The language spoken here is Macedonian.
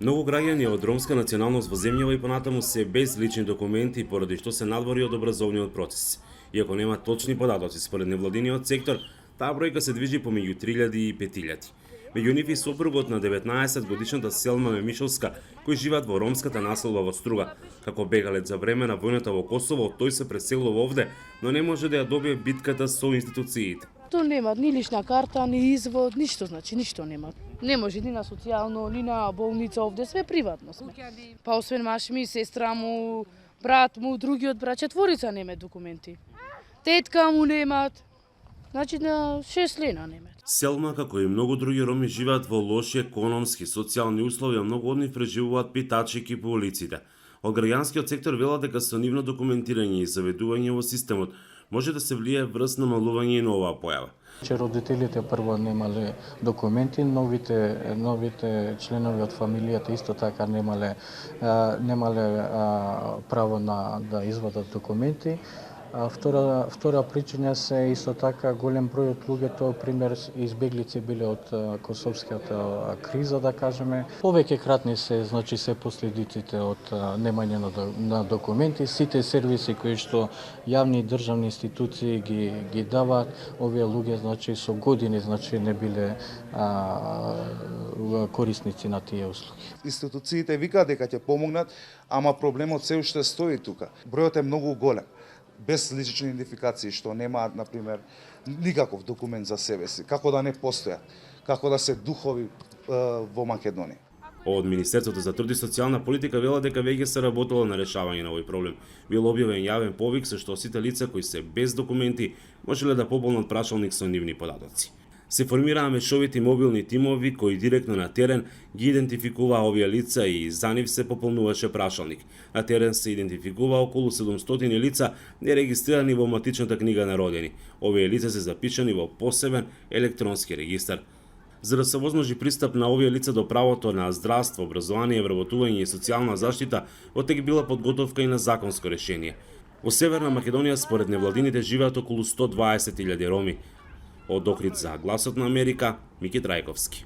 Многу граѓани од ромска националност во земјава и понатаму се без лични документи, поради што се надвори од образовниот процес. Иако нема точни податоци според невладиниот сектор, таа бројка се движи помеѓу 3000 и 5000. Меѓу нив и сопругот на 19 годишната Селма Мемишовска, кој живеат во ромската населба во Струга. Како бегалец за време на војната во Косово, тој се преселува овде, но не може да ја добие битката со институциите. То немат ни лична карта, ни извод, ништо, значи ништо немат. Не може ни на социјално, ни на болница, овде све приватно сме. Па освен маш ми, сестра му, брат му, другиот брат, четворица немат документи. Тетка му немат. Значи на 6 лена немат. Селма, како и многу други роми, живеат во лоши економски, социјални услови, а многу од нив преживуваат питачики по улиците. Од граѓанскиот сектор велат дека со нивно документирање и заведување во системот може да се влие врз намалување и на оваа појава. Че родителите прво немале документи, новите членови од фамилијата исто така немале право да извадат документи. Втора причина се исто така голем број од луѓето, пример избеглици биле од косовската криза, да кажеме. Повеќе кратни се, значи, се последиците од немање на документи, сите сервиси кои што јавни и државни институции ги даваат, овие луѓе, значи, со години, значи, не биле корисници на тие услуги. Институциите викаат дека ќе помогнат, ама проблемот се уште стои тука. Бројот е многу голем, без лични идентификации, што немаат, например, никаков документ за себе си, како да не постојат, како да се духови во Македонија. Од Министерството за труд и социјална политика вела дека веќе се работело на решавање на овој проблем. Бил објавен јавен повик со што сите лица кои се без документи можеле да пополнат прашалник со нивни податоци. Се формираа мешовити мобилни тимови кои директно на терен ги идентификуваа овие лица и за нив се пополнуваше прашалник. На терен се идентификува околу 700 лица нерегистрирани во матичната книга на родени. Овие лица се запишани во посебен електронски регистар. За да се возможи пристап на овие лица до правото на здравство, образование, вработување и социјална заштита, отек била подготовка и на законско решение. Во Северна Македонија според невладините живеат околу 120.000 роми. Од Охрид за Гласот на Америка, Мики Трајковски.